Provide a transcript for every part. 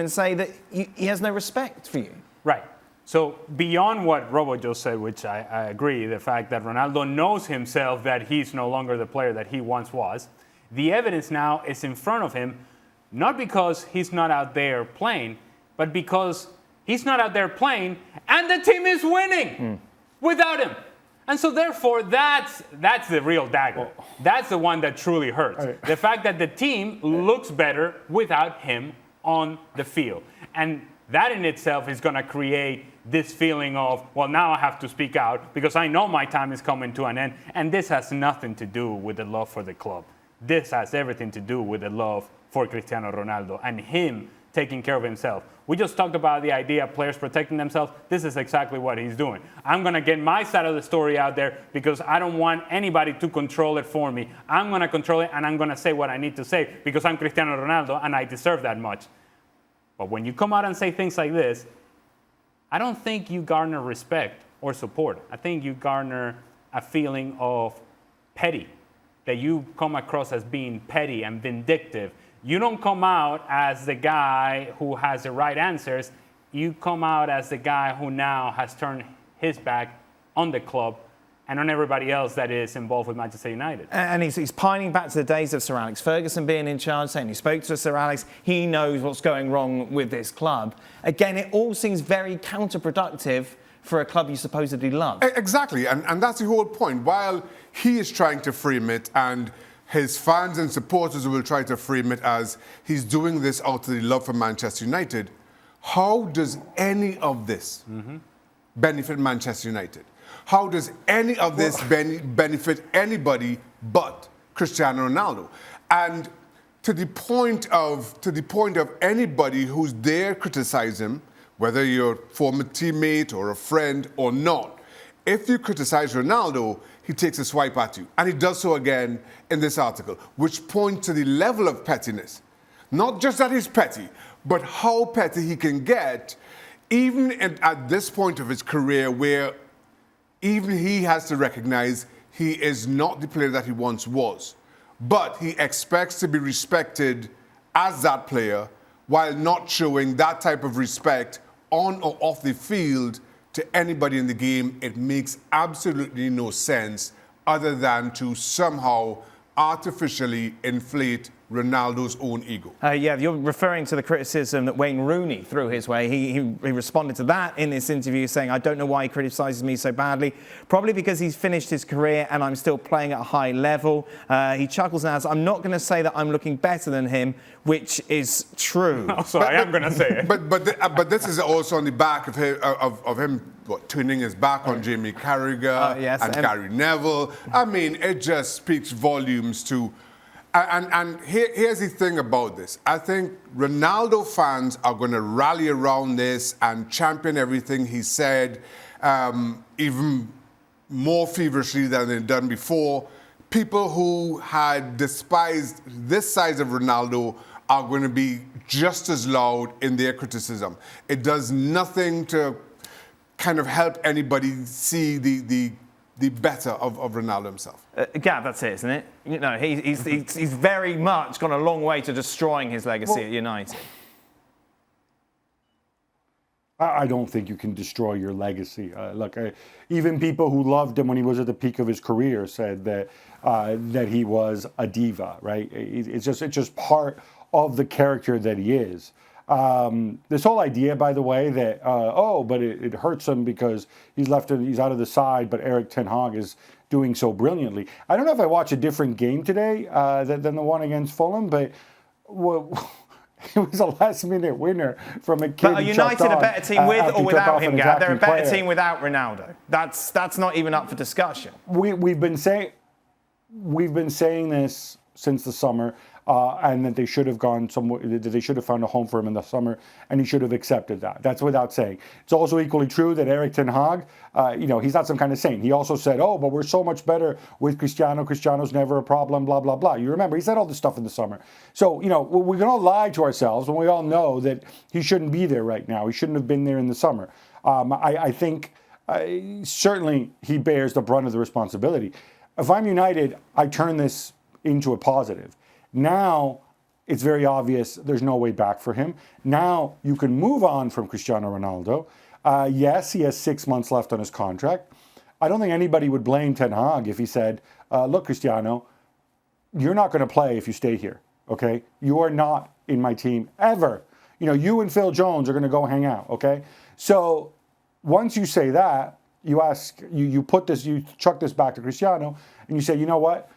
and say that he has no respect for you. Right. So beyond what Robo just said, which I agree, the fact that Ronaldo knows himself that he's no longer the player that he once was, the evidence now is in front of him, not because he's not out there playing, but because he's not out there playing and the team is winning without him. And so therefore, that's the real dagger. That's the one that truly hurts. Right. The fact that the team looks better without him on the field. And that in itself is going to create this feeling of, well, now I have to speak out because I know my time is coming to an end. And this has nothing to do with the love for the club. This has everything to do with the love for Cristiano Ronaldo and him taking care of himself. We just talked about the idea of players protecting themselves. This is exactly what he's doing. I'm going to get my side of the story out there because I don't want anybody to control it for me. I'm going to control it and I'm going to say what I need to say because I'm Cristiano Ronaldo and I deserve that much. But when you come out and say things like this, I don't think you garner respect or support. I think you garner a feeling of petty, that you come across as being petty and vindictive. You don't come out as the guy who has the right answers. You come out as the guy who now has turned his back on the club and on everybody else that is involved with Manchester United. And he's pining back to the days of Sir Alex Ferguson being in charge, saying he spoke to Sir Alex, he knows what's going wrong with this club. Again, it all seems very counterproductive for a club you supposedly love. Exactly, and that's the whole point. While he is trying to frame it and his fans and supporters will try to frame it as he's doing this out of the love for Manchester United, how does any of this benefit Manchester United? How does any of this benefit anybody but Cristiano Ronaldo? And to the point of anybody who's there criticize him, whether you're a former teammate or a friend or not, if you criticize Ronaldo, he takes a swipe at you. And he does so again in this article, which points to the level of pettiness. Not just that he's petty, but how petty he can get, even at this point of his career where even he has to recognize he is not the player that he once was. But he expects to be respected as that player while not showing that type of respect on or off the field to anybody in the game. It makes absolutely no sense other than to somehow artificially inflate Ronaldo's own ego. Yeah, you're referring to the criticism that Wayne Rooney threw his way. He responded to that in this interview saying, I don't know why he criticises me so badly. Probably because he's finished his career and I'm still playing at a high level. He chuckles and adds, I'm not going to say that I'm looking better than him, which is true. Also, I am going to say it. But this is also on the back of him turning his back on Jamie Carragher yes, and Gary Neville. I mean, it just speaks volumes to... And here's the thing about this. I think Ronaldo fans are going to rally around this and champion everything he said, even more feverishly than they've done before. People who had despised this side of Ronaldo are going to be just as loud in their criticism. It does nothing to kind of help anybody see the better of Ronaldo himself. Gav, that's it, isn't it? You know, he's very much gone a long way to destroying his legacy at United. I don't think you can destroy your legacy. Even people who loved him when he was at the peak of his career said that he was a diva, right? It's just part of the character that he is. This whole idea, by the way, that but it hurts him because he's out of the side, but Erik Ten Hag is doing so brilliantly. I don't know if I watched a different game today than the one against Fulham, but it was a last-minute winner from a kid. But are United a better team with or without him, Gav? They're a better team without Ronaldo. That's not even up for discussion. We've been saying this since the summer. And that they should have gone somewhere, that they should have found a home for him in the summer, and he should have accepted that. That's without saying. It's also equally true that Erik Ten Hag, he's not some kind of saint. He also said, but we're so much better with Cristiano. Cristiano's never a problem, blah, blah, blah. You remember, he said all this stuff in the summer. So, we can all lie to ourselves when we all know that he shouldn't be there right now. He shouldn't have been there in the summer. I think certainly he bears the brunt of the responsibility. If I'm United, I turn this into a positive. Now, it's very obvious there's no way back for him. Now you can move on from Cristiano Ronaldo. Yes, he has 6 months left on his contract. I don't think anybody would blame Ten Hag if he said, look, Cristiano, you're not going to play if you stay here, okay? You are not in my team ever. You know, you and Phil Jones are going to go hang out, okay? So once you say that, you chuck this back to Cristiano, and you say, you know what?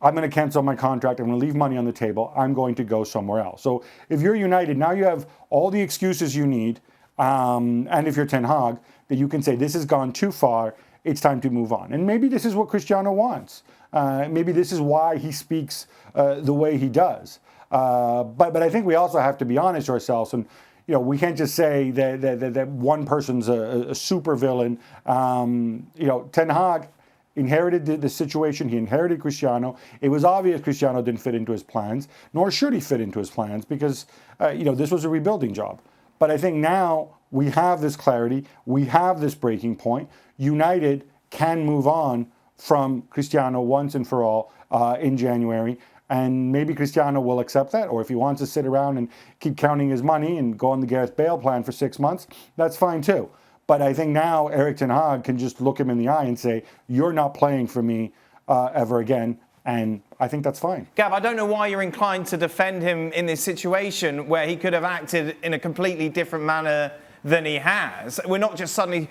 I'm going to cancel my contract. I'm going to leave money on the table. I'm going to go somewhere else. So if you're United, now you have all the excuses you need. And if you're Ten Hag, that you can say, this has gone too far. It's time to move on. And maybe this is what Cristiano wants. Maybe this is why he speaks the way he does. But I think we also have to be honest to ourselves. And, you know, we can't just say that one person's a super villain. You know, Ten Hag inherited the situation. He inherited Cristiano. It was obvious Cristiano didn't fit into his plans, nor should he fit into his plans, because you know, this was a rebuilding job. But I think now we have this clarity. We have this breaking point. United can move on from Cristiano once and for all in January. And maybe Cristiano will accept that. Or if he wants to sit around and keep counting his money and go on the Gareth Bale plan for 6 months, that's fine too. But I think now Erik ten Hag can just look him in the eye and say, you're not playing for me ever again. And I think that's fine. Gab, I don't know why you're inclined to defend him in this situation where he could have acted in a completely different manner than he has. We're not just suddenly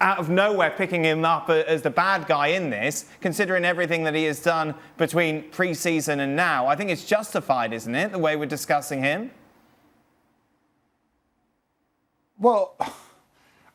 out of nowhere picking him up as the bad guy in this, considering everything that he has done between pre-season and now. I think it's justified, isn't it, the way we're discussing him? Well,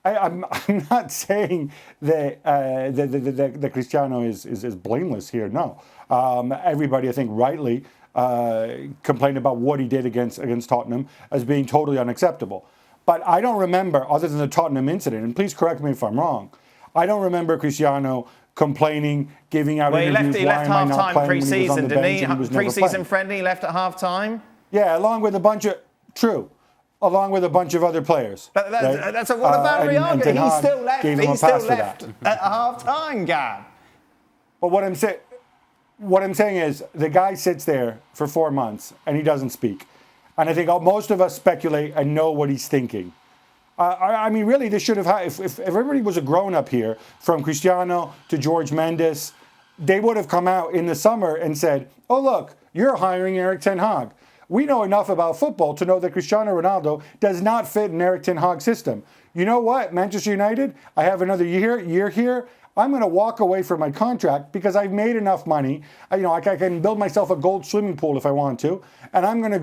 I'm not saying that Cristiano is blameless here. No, everybody I think rightly complained about what he did against Tottenham as being totally unacceptable. But I don't remember, other than the Tottenham incident, and please correct me if I'm wrong, I don't remember Cristiano complaining, giving out interviews. He left half-time pre-season, didn't he? Pre-season friendly, he left at half-time. Yeah, along with a bunch of other players. What about Riaga? He still left. He still left at half-time, Gab. But what I'm saying is the guy sits there for 4 months and he doesn't speak. And I think most of us speculate and know what he's thinking. I mean, really, this should have had, if everybody was a grown-up here, from Cristiano to George Mendes, they would have come out in the summer and said, oh, look, you're hiring Erik ten Hag. We know enough about football to know that Cristiano Ronaldo does not fit in Erik ten Hag's system. You know what, Manchester United, I have another year here. I'm going to walk away from my contract because I've made enough money. You know, I can build myself a gold swimming pool if I want to, and I'm going to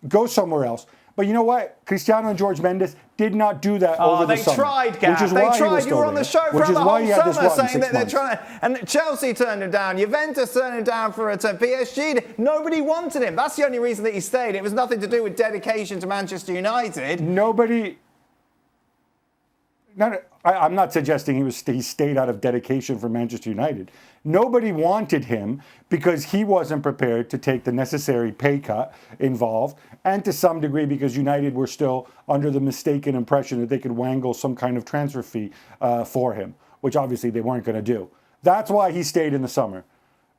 go somewhere else. But you know what? Cristiano and George Mendes did not do that over the summer. They tried, Gav. They tried. You were on the show for the whole summer saying that they're trying to... And Chelsea turned him down. Juventus turned him down for a turn. PSG, nobody wanted him. That's the only reason that he stayed. It was nothing to do with dedication to Manchester United. I'm not suggesting he stayed out of dedication for Manchester United. Nobody wanted him because he wasn't prepared to take the necessary pay cut involved, and to some degree because United were still under the mistaken impression that they could wangle some kind of transfer fee for him, which obviously they weren't going to do. That's why he stayed in the summer.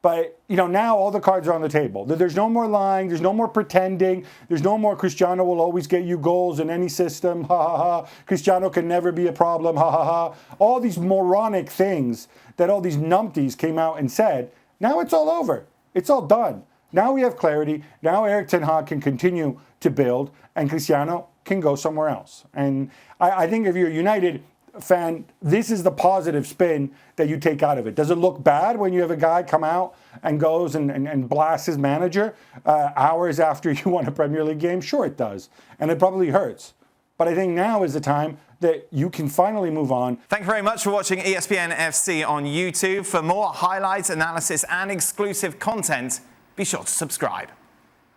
But, you know, now all the cards are on the table. There's no more lying. There's no more pretending. There's no more Cristiano will always get you goals in any system. Ha, ha, ha. Cristiano can never be a problem. Ha, ha, ha. All these moronic things that all these numpties came out and said, now it's all over. It's all done. Now we have clarity. Now Erik ten Hag can continue to build, and Cristiano can go somewhere else. And I think if you're United fan, this is the positive spin that you take out of it. Does it look bad when you have a guy come out and goes and blasts his manager hours after you won a Premier League game? Sure it does. And it probably hurts. But I think now is the time that you can finally move on. Thank you very much for watching ESPN FC on YouTube. For more highlights, analysis and exclusive content, be sure to subscribe.